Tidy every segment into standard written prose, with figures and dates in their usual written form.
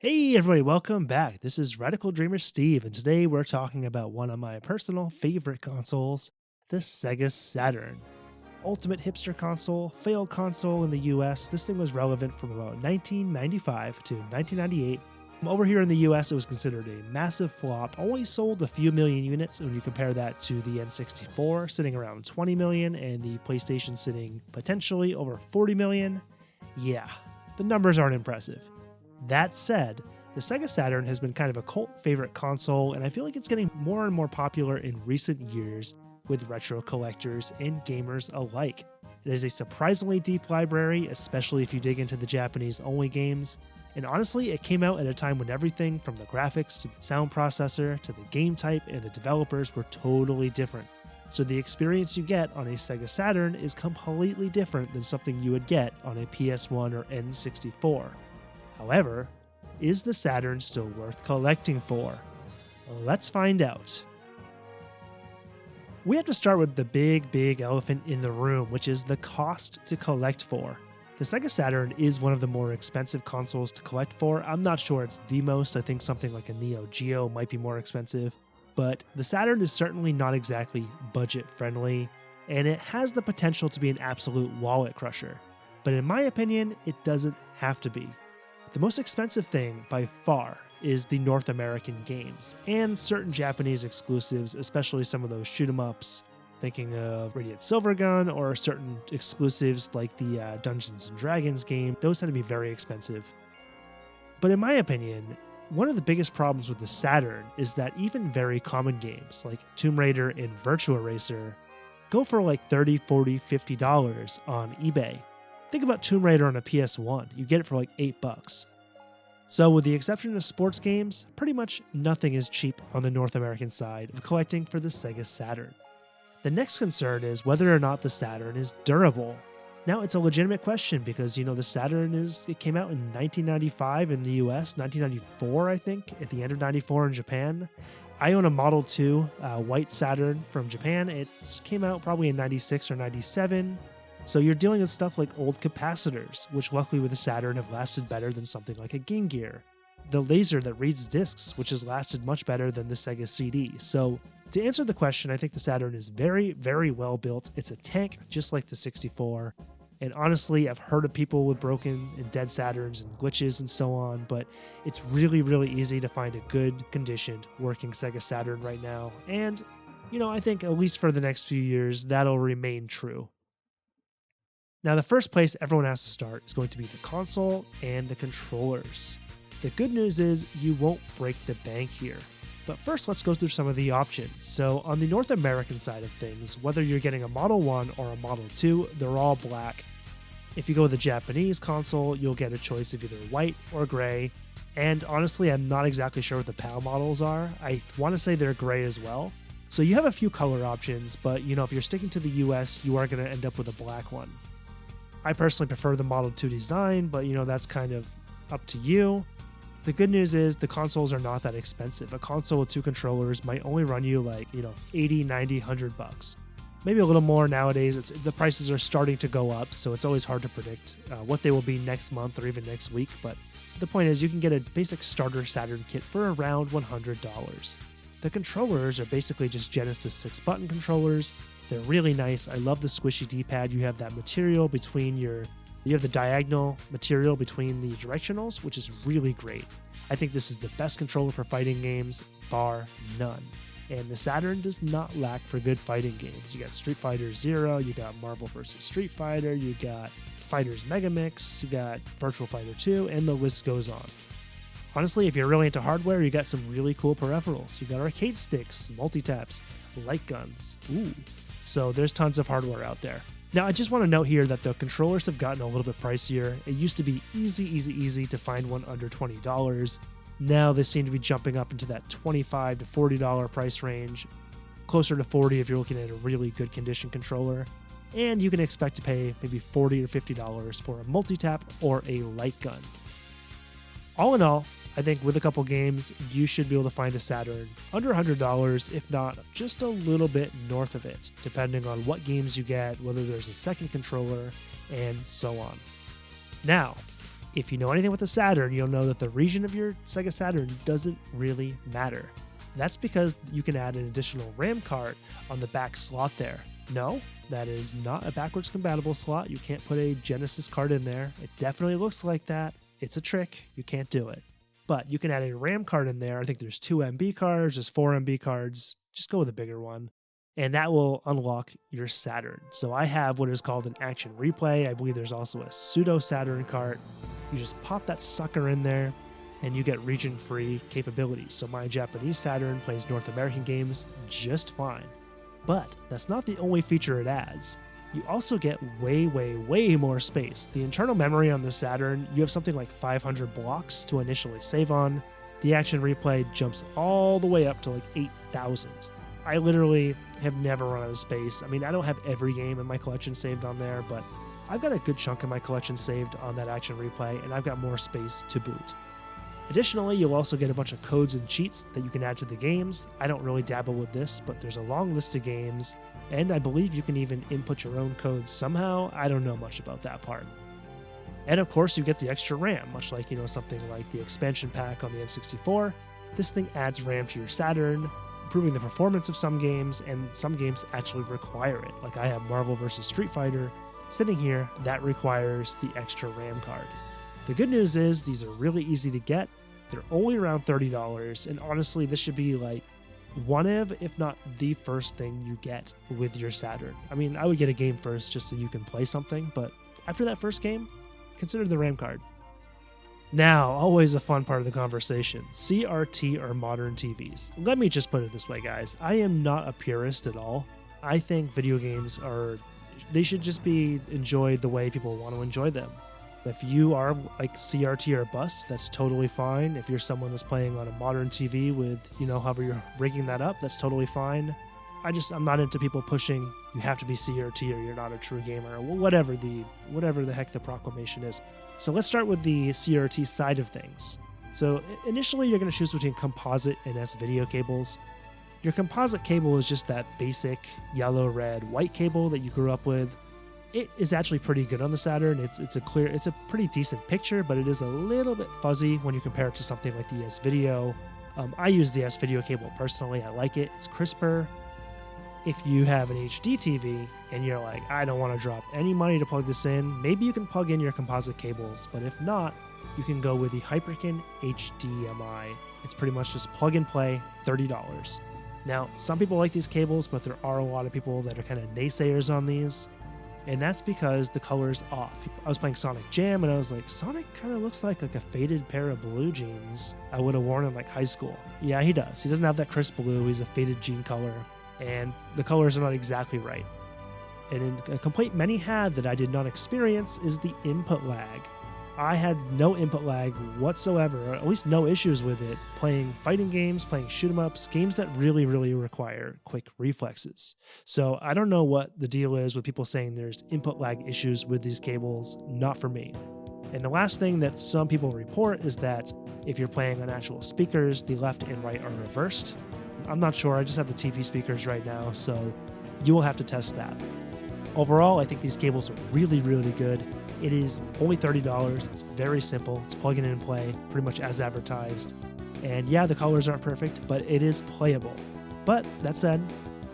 Hey everybody, welcome back. This is Radical Dreamer Steve, and today we're talking about one of my personal favorite consoles, the Sega Saturn. Ultimate hipster console, failed console in the US. This thing was relevant from about 1995 to 1998. Over here in the US, it was considered a massive flop, only sold a few million units when you compare that to the N64 sitting around 20 million and the PlayStation sitting potentially over 40 million. Yeah, the numbers aren't impressive. That said, the Sega Saturn has been kind of a cult favorite console, and I feel like it's getting more and more popular in recent years with retro collectors and gamers alike. It is a surprisingly deep library, especially if you dig into the Japanese-only games, and honestly, it came out at a time when everything from the graphics to the sound processor to the game type and the developers were totally different. So the experience you get on a Sega Saturn is completely different than something you would get on a PS1 or N64. However, is the Saturn still worth collecting for? Let's find out. We have to start with the big elephant in the room, which is the cost to collect for. The Sega Saturn is one of the more expensive consoles to collect for. I'm not sure it's the most. I think something like a Neo Geo might be more expensive. But the Saturn is certainly not exactly budget friendly, and it has the potential to be an absolute wallet crusher. But in my opinion, it doesn't have to be. The most expensive thing, by far, is the North American games, and certain Japanese exclusives, especially some of those shoot-em-ups, thinking of Radiant Silvergun, or certain exclusives like the Dungeons & Dragons game. Those tend to be very expensive. But in my opinion, one of the biggest problems with the Saturn is that even very common games, like Tomb Raider and Virtua Racer, go for like $30, $40, $50 on eBay. Think about Tomb Raider on a PS1, you get it for like $8. So with the exception of sports games, pretty much nothing is cheap on the North American side of collecting for the Sega Saturn. The next concern is whether or not the Saturn is durable. Now it's a legitimate question because, the Saturn it came out in 1995 in the US, 1994 I think, at the end of 94 in Japan. I own a Model 2 white Saturn from Japan. It came out probably in 96 or 97. So you're dealing with stuff like old capacitors, which luckily with the Saturn have lasted better than something like a Game Gear. The laser that reads discs, which has lasted much better than the Sega CD. So to answer the question, I think the Saturn is very well built. It's a tank just like the 64. And honestly, I've heard of people with broken and dead Saturns and glitches and so on, but it's really easy to find a good conditioned working Sega Saturn right now. And, I think at least for the next few years, that'll remain true. Now, the first place everyone has to start is going to be the console and the controllers. The good news is you won't break the bank here. But first, let's go through some of the options. So on the North American side of things, whether you're getting a Model 1 or a Model 2, they're all black. If you go with the Japanese console, you'll get a choice of either white or gray. And honestly, I'm not exactly sure what the PAL models are. I want to say they're gray as well. So you have a few color options, but if you're sticking to the US, you are going to end up with a black one. I personally prefer the Model 2 design, but that's kind of up to you. The good news is the consoles are not that expensive. A console with two controllers might only run you like, $80, $90, $100. Maybe a little more nowadays. The prices are starting to go up, so it's always hard to predict what they will be next month or even next week. But the point is you can get a basic starter Saturn kit for around $100. The controllers are basically just Genesis 6-button controllers. They're really nice. I love the squishy D-pad. You have that material between you have the diagonal material between the directionals, which is really great. I think this is the best controller for fighting games, bar none. And the Saturn does not lack for good fighting games. You got Street Fighter Zero, you got Marvel vs. Street Fighter, you got Fighters Megamix, you got Virtual Fighter 2, and the list goes on. Honestly, if you're really into hardware, you got some really cool peripherals. You got arcade sticks, multi-taps, light guns. Ooh. So there's tons of hardware out there. Now, I just want to note here that the controllers have gotten a little bit pricier. It used to be easy to find one under $20. Now they seem to be jumping up into that $25 to $40 price range, closer to $40 if you're looking at a really good condition controller. And you can expect to pay maybe $40 or $50 for a multi-tap or a light gun. All in all, I think with a couple games, you should be able to find a Saturn under $100, if not just a little bit north of it, depending on what games you get, whether there's a second controller, and so on. Now, If you know anything with the Saturn, you'll know that the region of your Sega Saturn doesn't really matter. That's because you can add an additional RAM card on the back slot there. No, that is not a backwards compatible slot. You can't put a Genesis card in there. It definitely looks like that. It's a trick. You can't do it. But you can add a RAM card in there. I think there's 2 MB cards, there's 4 MB cards. Just go with a bigger one. And that will unlock your Saturn. So I have what is called an action replay. I believe there's also a pseudo Saturn cart. You just pop that sucker in there and you get region-free capabilities. So my Japanese Saturn plays North American games just fine. But that's not the only feature it adds. You also get way, way, way more space. The internal memory on the Saturn, you have something like 500 blocks to initially save on. The action replay jumps all the way up to like 8,000. I literally have never run out of space. I mean, I don't have every game in my collection saved on there, but I've got a good chunk of my collection saved on that action replay, and I've got more space to boot. Additionally, you'll also get a bunch of codes and cheats that you can add to the games. I don't really dabble with this, but there's a long list of games, and I believe you can even input your own codes somehow. I don't know much about that part. And of course, you get the extra RAM, much like, something like the expansion pack on the N64. This thing adds RAM to your Saturn, improving the performance of some games, and some games actually require it. Like I have Marvel vs. Street Fighter sitting here that requires the extra RAM card. The good news is these are really easy to get. They're only around $30, and honestly, this should be like one of, if not the first thing you get with your Saturn. I mean, I would get a game first just so you can play something, but after that first game, consider the RAM card. Now, always a fun part of the conversation, CRT or modern TVs. Let me just put it this way, guys. I am not a purist at all. I think video games they should just be enjoyed the way people want to enjoy them. If you are like CRT or bust, that's totally fine. If you're someone that's playing on a modern TV with, however you're rigging that up, that's totally fine. I'm not into people pushing, you have to be CRT or you're not a true gamer, or whatever the heck the proclamation is. So let's start with the CRT side of things. So initially you're going to choose between composite and S-video cables. Your composite cable is just that basic yellow, red, white cable that you grew up with. It is actually pretty good on the Saturn. It's a pretty decent picture, but it is a little bit fuzzy when you compare it to something like the S-Video. I use the S-Video cable personally. I like it. It's crisper. If you have an HD TV and you're like, I don't want to drop any money to plug this in, maybe you can plug in your composite cables, but if not, you can go with the Hyperkin HDMI. It's pretty much just plug and play, $30. Now, some people like these cables, but there are a lot of people that are kind of naysayers on these. And that's because the color's off. I was playing Sonic Jam and I was like, Sonic kind of looks like a faded pair of blue jeans I would have worn in like high school. Yeah, he does. He doesn't have that crisp blue. He's a faded jean color. And the colors are not exactly right. And a complaint many had that I did not experience is the input lag. I had no input lag whatsoever, or at least no issues with it, playing fighting games, playing shoot 'em ups, games that really, really require quick reflexes. So I don't know what the deal is with people saying there's input lag issues with these cables, not for me. And the last thing that some people report is that if you're playing on actual speakers, the left and right are reversed. I'm not sure, I just have the TV speakers right now, so you will have to test that. Overall, I think these cables are really, really good. It is only $30. It's very simple. It's plug in and play, pretty much as advertised. And yeah, the colors aren't perfect, but it is playable. But that said,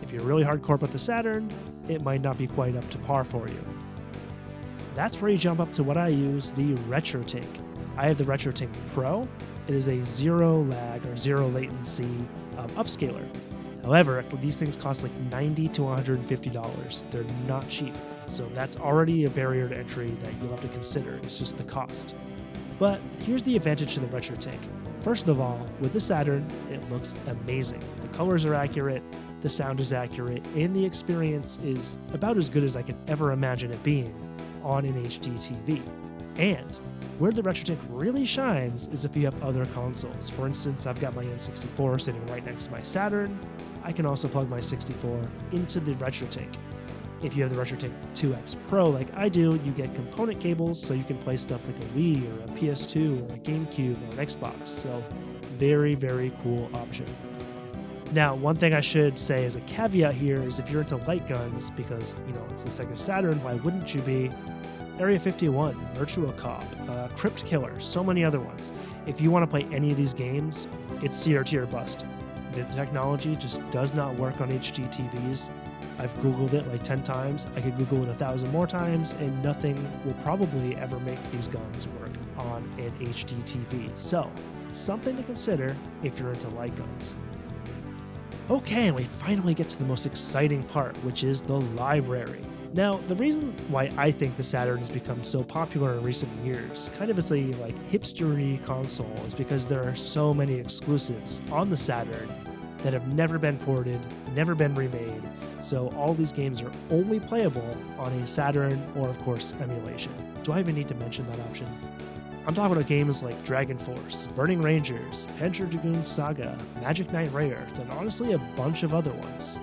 if you're really hardcore with the Saturn, it might not be quite up to par for you. That's where you jump up to what I use, the RetroTink. I have the RetroTink Pro. It is a zero lag or zero latency upscaler. However, these things cost like $90 to $150. They're not cheap. So that's already a barrier to entry that you'll have to consider. It's just the cost. But here's the advantage to the RetroTink. First of all, with the Saturn, it looks amazing. The colors are accurate, the sound is accurate, and the experience is about as good as I can ever imagine it being on an HD TV. And where the RetroTink really shines is if you have other consoles. For instance, I've got my N64 sitting right next to my Saturn. I can also plug my 64 into the RetroTink. If you have the RetroTink 2X Pro like I do, you get component cables so you can play stuff like a Wii or a PS2 or a GameCube or an Xbox. So very, very cool option. Now, one thing I should say as a caveat here is if you're into light guns, because, it's the Sega Saturn, why wouldn't you be? Area 51, Virtua Cop, Crypt Killer, so many other ones. If you want to play any of these games, it's CRT or bust. The technology just does not work on HD TVs. I've Googled it like 10 times. I could Google it 1,000 more times, and nothing will probably ever make these guns work on an HD TV. So, something to consider if you're into light guns. Okay, and we finally get to the most exciting part, which is the library. Now, the reason why I think the Saturn has become so popular in recent years, kind of as a hipstery console, is because there are so many exclusives on the Saturn that have never been ported, never been remade, so all these games are only playable on a Saturn or, of course, emulation. Do I even need to mention that option? I'm talking about games like Dragon Force, Burning Rangers, Panzer Dragoon Saga, Magic Knight Rayearth, and honestly a bunch of other ones.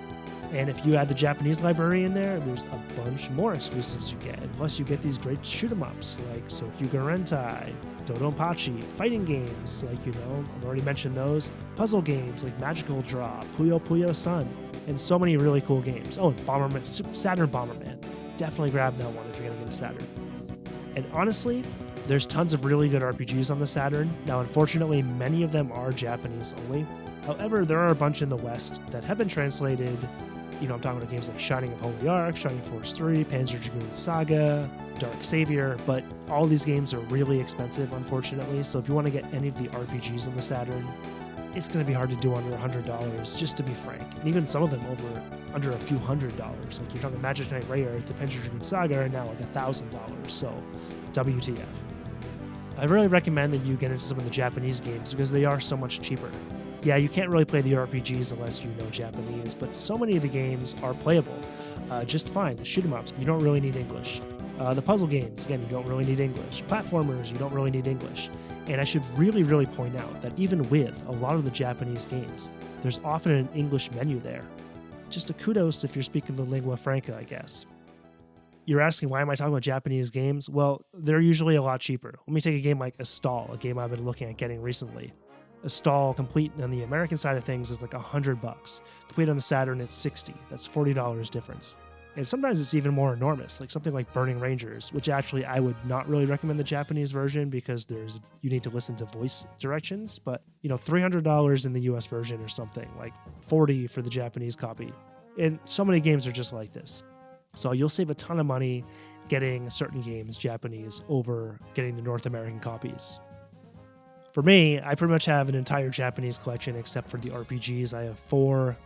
And if you add the Japanese library in there, there's a bunch more exclusives you get. Plus you get these great shoot-em-ups like Sokyuga Rentai, Dodonpachi, fighting games like, I've already mentioned those, puzzle games like Magical Draw, Puyo Puyo Sun, and so many really cool games. Oh, and Bomberman, Saturn Bomberman. Definitely grab that one if you're going to get a Saturn. And honestly, there's tons of really good RPGs on the Saturn. Now, unfortunately, many of them are Japanese only. However, there are a bunch in the West that have been translated. I'm talking about games like Shining of Holy Ark, Shining Force 3, Panzer Dragoon Saga, Dark Savior, but all these games are really expensive, unfortunately. So if you want to get any of the RPGs on the Saturn, it's going to be hard to do under $100, just to be frank. And even some of them under a few $100. Like you're talking Magic Knight Rayearth, the Panzer Dragoon Saga are now like $1,000. So WTF. I really recommend that you get into some of the Japanese games because they are so much cheaper. Yeah, you can't really play the RPGs unless you know Japanese, but so many of the games are playable just fine. The shoot-em-ups, you don't really need English. The puzzle games, again, you don't really need English. Platformers, you don't really need English. And I should really, really point out that even with a lot of the Japanese games, there's often an English menu there. Just a kudos if you're speaking the lingua franca, I guess. You're asking, why am I talking about Japanese games? Well, they're usually a lot cheaper. Let me take a game like Astall, a game I've been looking at getting recently. Astall complete on the American side of things is like $100. Complete on the Saturn, it's $60. That's $40 difference. And sometimes it's even more enormous, like something like Burning Rangers, which actually I would not really recommend the Japanese version because you need to listen to voice directions. But, $300 in the US version or something, like $40 for the Japanese copy. And so many games are just like this. So you'll save a ton of money getting certain games Japanese over getting the North American copies. For me, I pretty much have an entire Japanese collection except for the RPGs. I have 4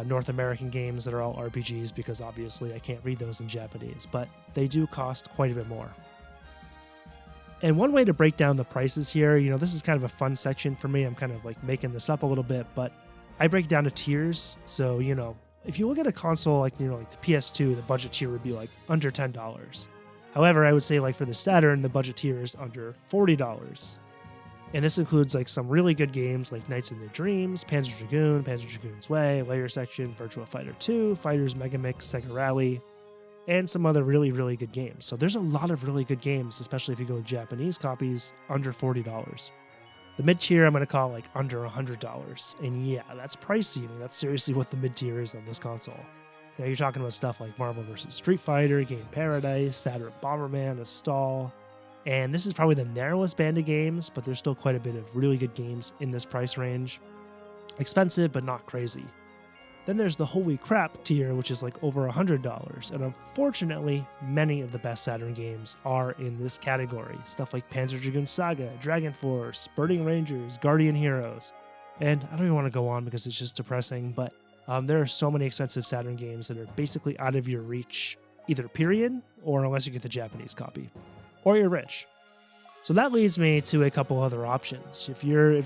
North American games that are all RPGs because obviously I can't read those in Japanese, but they do cost quite a bit more. And one way to break down the prices here, this is kind of a fun section for me. I'm kind of making this up a little bit, but I break down to tiers. So, if you look at a console like the PS2, the budget tier would be under $10. However, I would say for the Saturn, the budget tier is under $40. And this includes some really good games like Nights into Dreams, Panzer Dragoon, Panzer Dragoon's Way, Layer Section, Virtua Fighter 2, Fighters Megamix, Sega Rally, and some other really, really good games. So there's a lot of really good games, especially if you go with Japanese copies, under $40. The mid-tier I'm going to call under $100. And yeah, that's pricey. That's seriously what the mid-tier is on this console. You're talking about stuff like Marvel vs. Street Fighter, Game Paradise, Saturn Bomberman, Astall. And this is probably the narrowest band of games, but there's still quite a bit of really good games in this price range. Expensive, but not crazy. Then there's the holy crap tier, which is over $100. And unfortunately, many of the best Saturn games are in this category. Stuff like Panzer Dragoon Saga, Dragon Force, Burning Rangers, Guardian Heroes. And I don't even want to go on because it's just depressing, but there are so many expensive Saturn games that are basically out of your reach, either period, or unless you get the Japanese copy. Or you're rich. So that leads me to a couple other options. If you're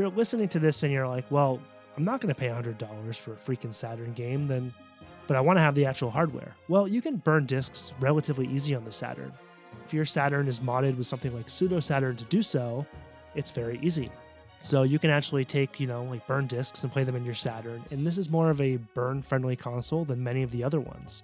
listening to this and you're like, well, I'm not going to pay $100 for a freaking Saturn game, but I want to have the actual hardware. Well, you can burn discs relatively easy on the Saturn. If your Saturn is modded with something like Pseudo Saturn to do so, it's very easy. So you can actually take, burn discs and play them in your Saturn. And this is more of a burn-friendly console than many of the other ones.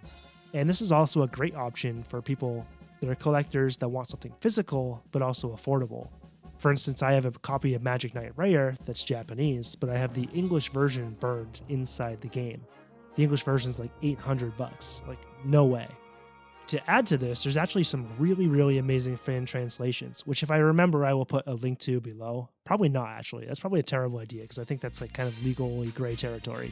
And this is also a great option for people that are collectors that want something physical, but also affordable. For instance, I have a copy of Magic Knight Rayearth that's Japanese, but I have the English version burned inside the game. The English version is $800. No way. To add to this, there's actually some really, really amazing fan translations, which if I remember, I will put a link to below. Probably not, actually. That's probably a terrible idea because I think that's like kind of legally gray territory.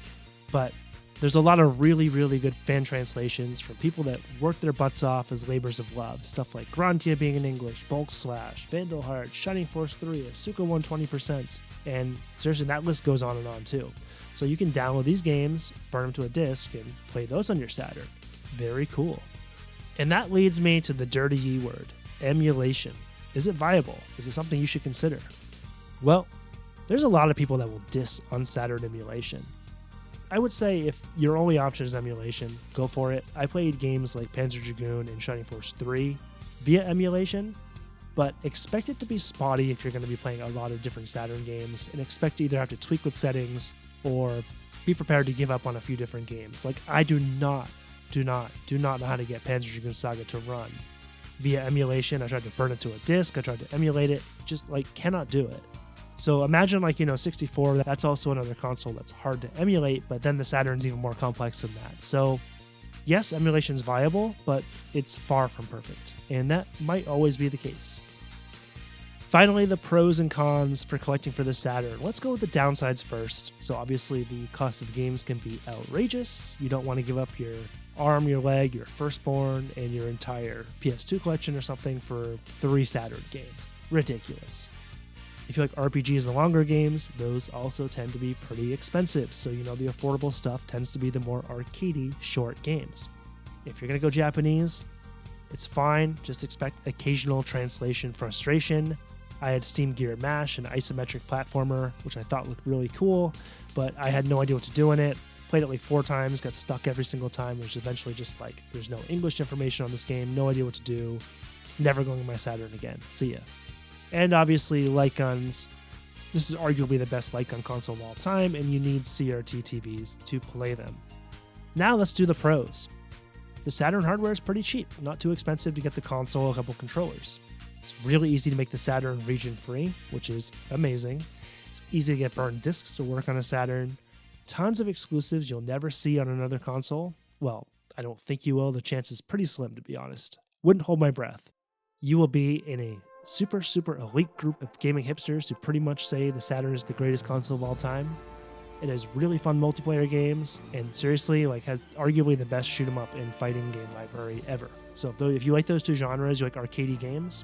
But there's a lot of really, really good fan translations from people that work their butts off as labors of love. Stuff like Grantia being in English, Bulk Slash, Vandal Heart, Shining Force 3, Asuka 120%, and seriously, that list goes on and on too. So you can download these games, burn them to a disc, and play those on your Saturn. Very cool. And that leads me to the dirty E word, emulation. Is it viable? Is it something you should consider? Well, there's a lot of people that will diss on Saturn emulation. I would say if your only option is emulation, go for it. I played games like Panzer Dragoon and Shining Force 3 via emulation, but expect it to be spotty if you're going to be playing a lot of different Saturn games, and expect to either have to tweak with settings or be prepared to give up on a few different games. Like, I do not know how to get Panzer Dragoon Saga to run via emulation. I tried to burn it to a disc, I tried to emulate it, just like cannot do it. So imagine 64, that's also another console that's hard to emulate, but then the Saturn's even more complex than that. So yes, emulation is viable, but it's far from perfect, and that might always be the case. Finally, the pros and cons for collecting for the Saturn. Let's go with the downsides first. So obviously the cost of games can be outrageous. You don't want to give up your arm, your leg, your firstborn, and your entire PS2 collection or something for 3 Saturn games. Ridiculous. If you like RPGs and longer games, those also tend to be pretty expensive. So, the affordable stuff tends to be the more arcadey short games. If you're going to go Japanese, it's fine. Just expect occasional translation frustration. I had Steam Gear Mash, an isometric platformer, which I thought looked really cool, but I had no idea what to do in it. Played it like 4 times, got stuck every single time, which eventually just like, there's no English information on this game, no idea what to do. It's never going on my Saturn again. See ya. And obviously, light guns. This is arguably the best light gun console of all time, and you need CRT TVs to play them. Now let's do the pros. The Saturn hardware is pretty cheap, not too expensive to get the console, a couple controllers. It's really easy to make the Saturn region-free, which is amazing. It's easy to get burned discs to work on a Saturn. Tons of exclusives you'll never see on another console. Well, I don't think you will. The chance is pretty slim, to be honest. Wouldn't hold my breath. You will be in a super, super elite group of gaming hipsters who pretty much say the Saturn is the greatest console of all time. It has really fun multiplayer games, and seriously, has arguably the best shoot 'em up and fighting game library ever. So if you like those two genres, you like arcadey games,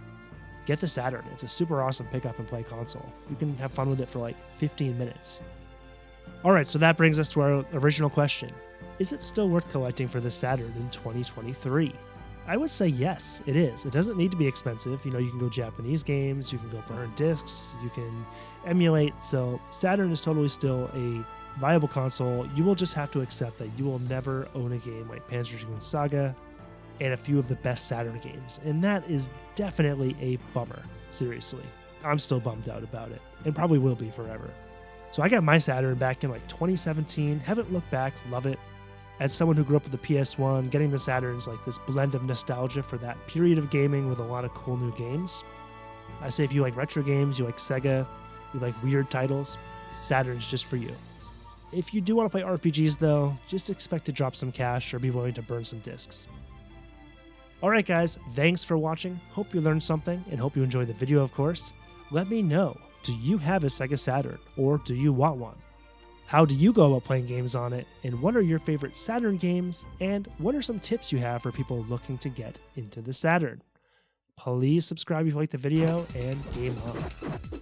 get the Saturn. It's a super awesome pick up and play console. You can have fun with it for 15 minutes. Alright, so that brings us to our original question. Is it still worth collecting for the Saturn in 2023? I would say yes, it is. It doesn't need to be expensive. You can go Japanese games, you can go burn discs, you can emulate. So Saturn is totally still a viable console. You will just have to accept that you will never own a game like Panzer Dragoon Saga and a few of the best Saturn games. And that is definitely a bummer. Seriously. I'm still bummed out about it, and probably will be forever. So I got my Saturn back in 2017. Haven't looked back. Love it. As someone who grew up with the PS1, getting the Saturn's this blend of nostalgia for that period of gaming with a lot of cool new games. I say if you like retro games, you like Sega, you like weird titles, Saturn's just for you. If you do want to play RPGs though, just expect to drop some cash or be willing to burn some discs. Alright guys, thanks for watching. Hope you learned something and hope you enjoyed the video, of course. Let me know, do you have a Sega Saturn or do you want one? How do you go about playing games on it, and what are your favorite Saturn games, and what are some tips you have for people looking to get into the Saturn? Please subscribe if you like the video, and game on.